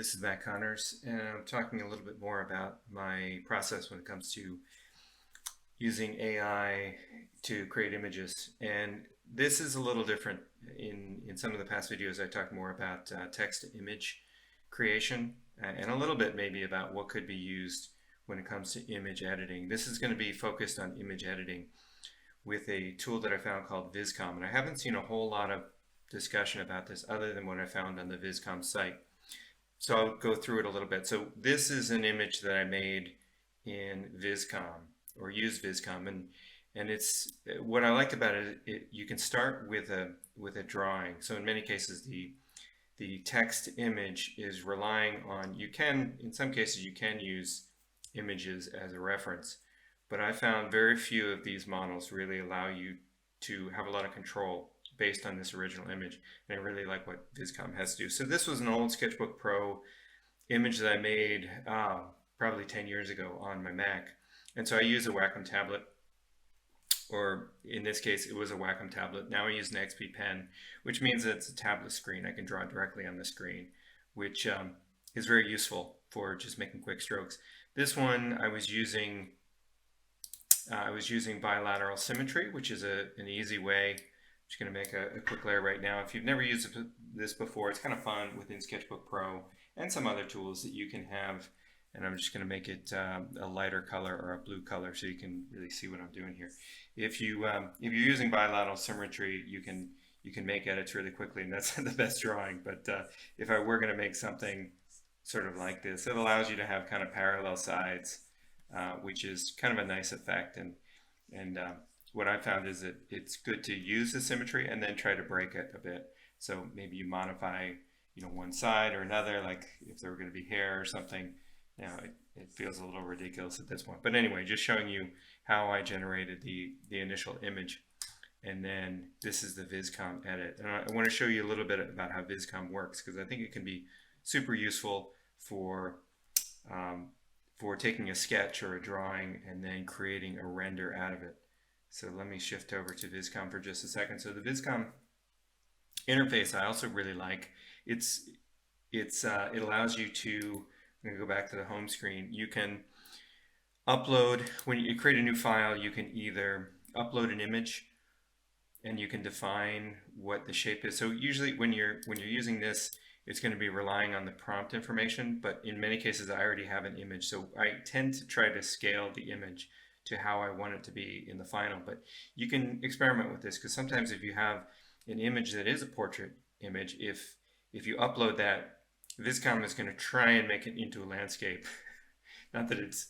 this is Matt Connors, and I'm talking a little bit more about my process when it comes to using AI to create images. And this is a little different. In some of the past videos, I talked more about text to image creation and a little bit maybe about what could be used when it comes to image editing. This is going to be focused on image editing with a tool that I found called Vizcom. And I haven't seen a whole lot of discussion about this other than what I found on the Vizcom site. So I'll go through it a little bit. So this is an image that I made in Vizcom or use Vizcom, and it's what I liked about it. You can start with a drawing. So in many cases, the text image is relying on, you can, in some cases, you can use images as a reference, but I found very few of these models really allow you to have a lot of control based on this original image, and I really like what Vizcom has to do. So this was an old SketchbookPro image that I made probably 10 years ago on my Mac, and so I use a Wacom tablet, or in this case it was a Wacom tablet. Now I use an XP pen, which means that it's a tablet screen. I can draw directly on the screen, which is very useful for just making quick strokes. This one I was using bilateral symmetry, which is an easy way. I'm just going to make a quick layer right now. If you've never used this before, it's kind of fun within Sketchbook Pro and some other tools that you can have. And I'm just going to make it a lighter color or a blue color so you can really see what I'm doing here. If you're using bilateral symmetry, you can make edits really quickly, and that's the best drawing. But if I were going to make something sort of like this, it allows you to have kind of parallel sides, which is kind of a nice effect. And what I found is that it's good to use the symmetry and then try to break it a bit. So maybe you modify, one side or another, like if there were going to be hair or something. Now it feels a little ridiculous at this point. But anyway, just showing you how I generated the initial image. And then this is the Vizcom edit. And I want to show you a little bit about how Vizcom works, because I think it can be super useful for taking a sketch or a drawing and then creating a render out of it. So let me shift over to Vizcom for just a second. So the Vizcom interface I also really like. It allows you to, I'm going to go back to the home screen. You can upload, when you create a new file, you can either upload an image and you can define what the shape is. So usually when you're using this, it's going to be relying on the prompt information, but in many cases I already have an image. So I tend to try to scale the image to how I want it to be in the final. But you can experiment with this, because sometimes if you have an image that is a portrait image, if you upload that, Vizcom is going to try and make it into a landscape. Not that it's,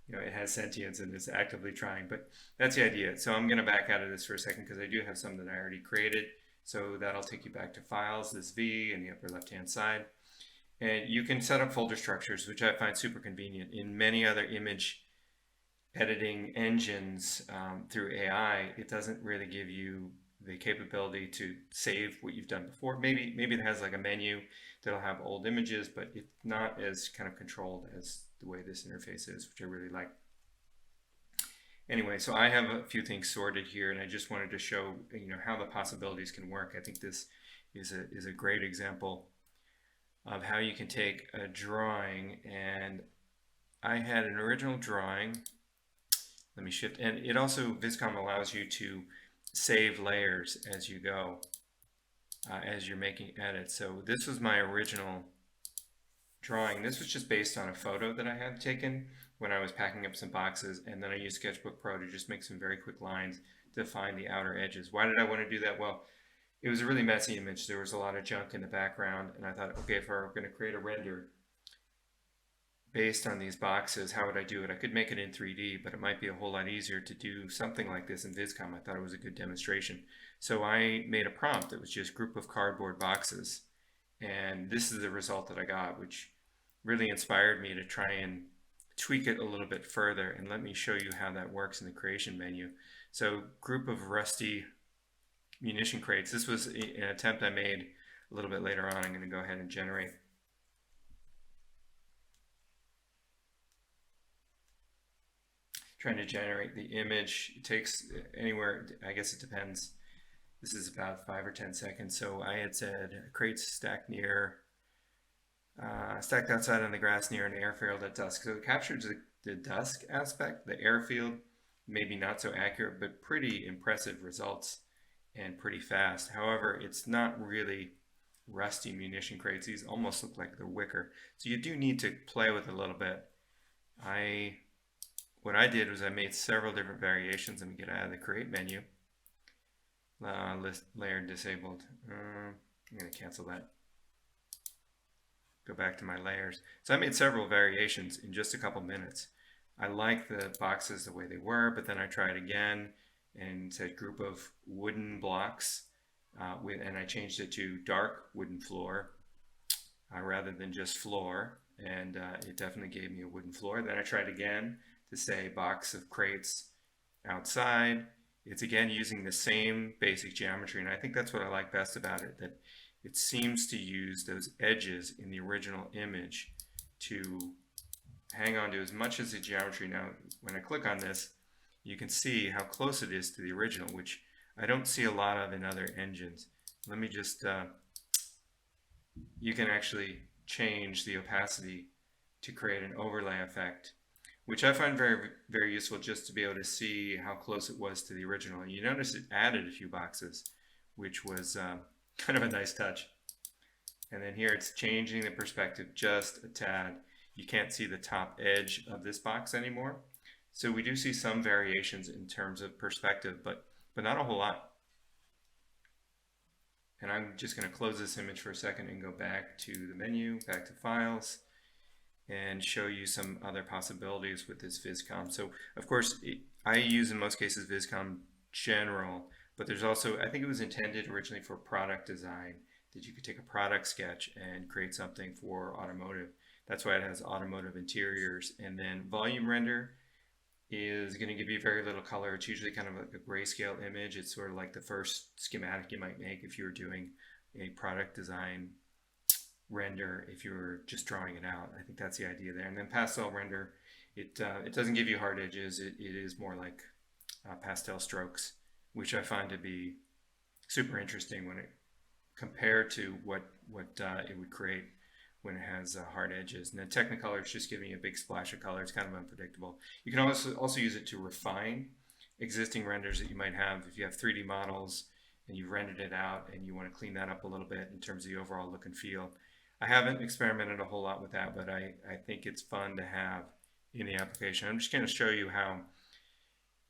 it has sentience and it's actively trying, but that's the idea. So I'm going to back out of this for a second because I do have some that I already created. So that'll take you back to Files, this V in the upper left-hand side. And you can set up folder structures, which I find super convenient. In many other image editing engines through AI, it doesn't really give you the capability to save what you've done before. Maybe it has like a menu that'll have old images, but it's not as kind of controlled as the way this interface is, which I really like. Anyway, so I have a few things sorted here, and I just wanted to show how the possibilities can work. I think this is a great example of how you can take a drawing, and I had an original drawing. Let me shift, and it also, Vizcom allows you to save layers as you go, as you're making edits. So this was my original drawing. This was just based on a photo that I had taken when I was packing up some boxes, and then I used Sketchbook Pro to just make some very quick lines to find the outer edges. Why did I want to do that? Well, it was a really messy image. There was a lot of junk in the background, and I thought, okay, if I were going to create a render based on these boxes, how would I do it? I could make it in 3D, but it might be a whole lot easier to do something like this in Vizcom. I thought it was a good demonstration. So I made a prompt that was just group of cardboard boxes, and this is the result that I got, which really inspired me to try and tweak it a little bit further. And let me show you how that works in the creation menu. So group of rusty munition crates. This was an attempt I made a little bit later on. I'm going to go ahead and generate. Trying to generate the image. It takes anywhere, I guess it depends. This is about 5 or 10 seconds. So I had said crates stacked near stacked outside on the grass near an airfield at dusk. So it captures the dusk aspect, the airfield, maybe not so accurate, but pretty impressive results and pretty fast. However, it's not really rusty munition crates. These almost look like they're wicker. So you do need to play with it a little bit. What I did was I made several different variations. Let me get out of the create menu. List layer disabled. I'm going to cancel that. Go back to my layers. So I made several variations in just a couple minutes. I like the boxes the way they were, but then I tried again and said group of wooden blocks, and I changed it to dark wooden floor rather than just floor, and it definitely gave me a wooden floor. Then I tried again to say box of crates outside. It's again using the same basic geometry, and I think that's what I like best about it, that it seems to use those edges in the original image to hang on to as much as the geometry. Now, when I click on this, you can see how close it is to the original, which I don't see a lot of in other engines. Let me just, you can actually change the opacity to create an overlay effect, which I find very, very useful just to be able to see how close it was to the original. And you notice it added a few boxes, which was kind of a nice touch. And then here it's changing the perspective just a tad. You can't see the top edge of this box anymore. So we do see some variations in terms of perspective, but not a whole lot. And I'm just going to close this image for a second and go back to the menu, back to files, and show you some other possibilities with this Vizcom. So of course, I use in most cases Vizcom General, but there's also, I think it was intended originally for product design, that you could take a product sketch and create something for automotive. That's why it has automotive interiors. And then volume render is going to give you very little color. It's usually kind of like a grayscale image. It's sort of like the first schematic you might make if you were doing a product design render, if you were just drawing it out. I think that's the idea there. And then pastel render, it doesn't give you hard edges. It is more like pastel strokes, which I find to be super interesting when it compared to what it would create when it has hard edges. And then Technicolor is just giving you a big splash of color. It's kind of unpredictable. You can also use it to refine existing renders that you might have. If you have 3D models and you've rendered it out and you want to clean that up a little bit in terms of the overall look and feel. I haven't experimented a whole lot with that, but I think it's fun to have in the application. I'm just going to show you how,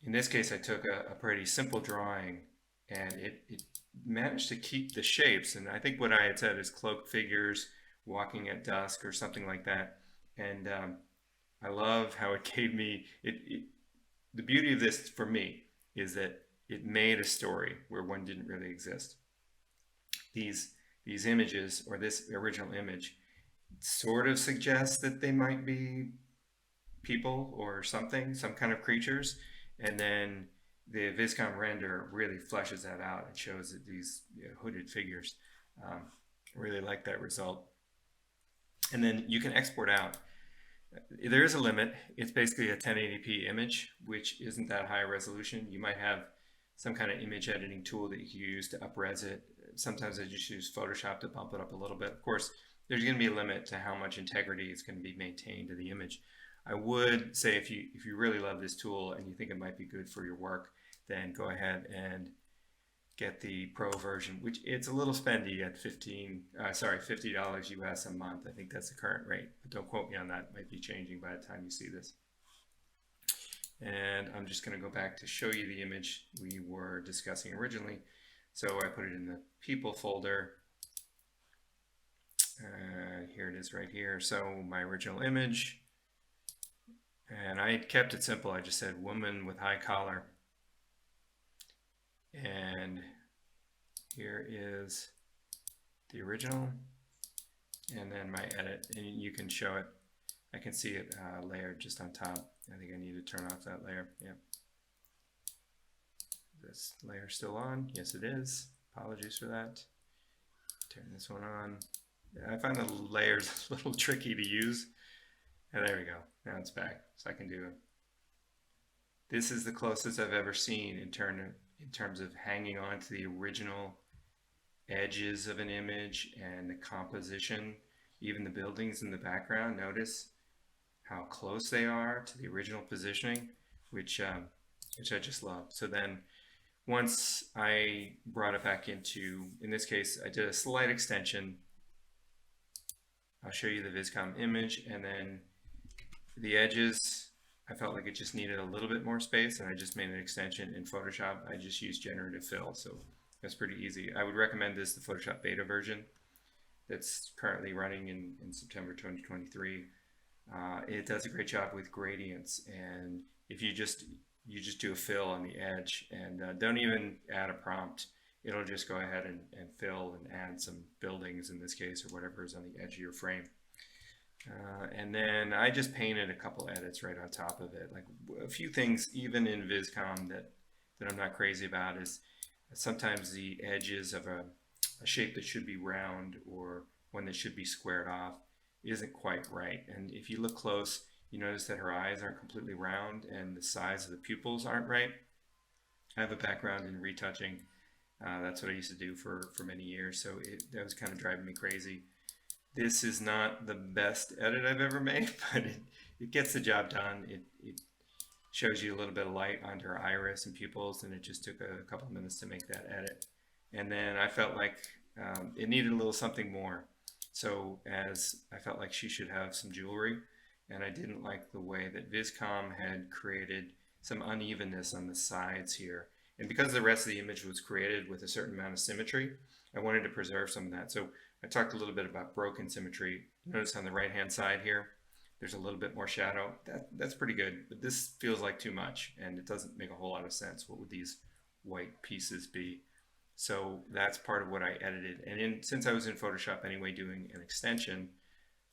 in this case, I took a pretty simple drawing and it managed to keep the shapes. And I think what I had said is cloaked figures walking at dusk or something like that. And I love how it gave me, the beauty of this for me is that it made a story where one didn't really exist. These images, or this original image, sort of suggests that they might be people or something, some kind of creatures. And then the Vizcom render really fleshes that out and shows that these hooded figures. Really like that result. And then you can export out. There is a limit. It's basically a 1080p image, which isn't that high resolution. You might have some kind of image editing tool that you can use to up-res it. Sometimes I just use Photoshop to bump it up a little bit. Of course, there's going to be a limit to how much integrity is going to be maintained to the image. I would say if you really love this tool and you think it might be good for your work, then go ahead and get the Pro version, which it's a little spendy at $50 US a month. I think that's the current rate, but don't quote me on that. It might be changing by the time you see this. And I'm just going to go back to show you the image we were discussing originally. So I put it in the people folder. Here it is right here. So my original image, and I kept it simple. I just said woman with high collar. And here is the original, and then my edit, and you can show it. I can see it layered just on top. I think I need to turn off that layer. Yeah. This layer still on? Yes, it is. Apologies for that. Turn this one on. Yeah, I find the layers a little tricky to use. And there we go. Now it's back. So I can do it. This is the closest I've ever seen in terms of hanging on to the original edges of an image and the composition Even the buildings in the background, notice how close they are to the original positioning, which I just love. So then once I brought it back into, in this case, I did a slight extension. I'll show you the Vizcom image, and then the edges, I felt like it just needed a little bit more space, and I just made an extension in Photoshop. I just used generative fill, so that's pretty easy. I would recommend this, the Photoshop beta version that's currently running in September 2023. It does a great job with gradients, and if you just do a fill on the edge, and don't even add a prompt, it'll just go ahead and fill and add some buildings in this case, or whatever is on the edge of your frame. And then I just painted a couple edits right on top of it. Like a few things, even in Vizcom, that I'm not crazy about is sometimes the edges of a shape that should be round or one that should be squared off isn't quite right. And if you look close, you notice that her eyes aren't completely round and the size of the pupils aren't right. I have a background in retouching. That's what I used to do for many years, so that was kind of driving me crazy. This is not the best edit I've ever made, but it gets the job done. It shows you a little bit of light onto her iris and pupils, and it just took a couple of minutes to make that edit. And then I felt like it needed a little something more. So as I felt like she should have some jewelry, and I didn't like the way that Vizcom had created some unevenness on the sides here. And because the rest of the image was created with a certain amount of symmetry, I wanted to preserve some of that. So I talked a little bit about broken symmetry. Notice on the right hand side here, there's a little bit more shadow. That's pretty good, but this feels like too much, and it doesn't make a whole lot of sense. What would these white pieces be? So that's part of what I edited. And since I was in Photoshop anyway doing an extension,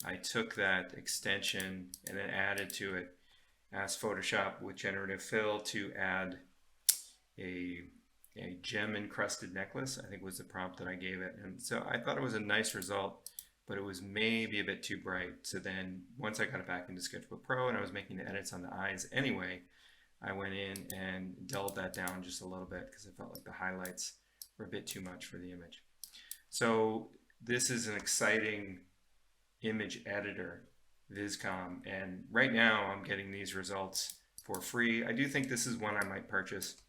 I took that extension and then added to it, asked Photoshop with generative fill to add a gem encrusted necklace, I think was the prompt that I gave it. And so I thought it was a nice result, but it was maybe a bit too bright. So then once I got it back into Sketchbook Pro and I was making the edits on the eyes anyway, I went in and dulled that down just a little bit because I felt like the highlights were a bit too much for the image. So this is an exciting image editor, Vizcom, and right now I'm getting these results for free. I do think this is one I might purchase.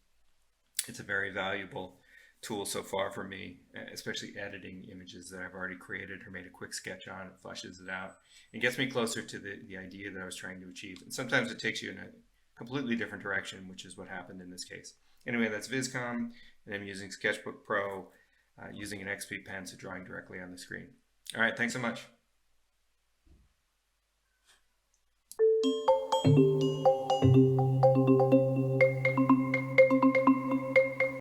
It's a very valuable tool so far for me, especially editing images that I've already created or made a quick sketch on. It flushes it out and gets me closer to the idea that I was trying to achieve. And sometimes it takes you in a completely different direction, which is what happened in this case. Anyway, that's Vizcom, and I'm using Sketchbook Pro, using an XP pen, so drawing directly on the screen. All right, thanks so much.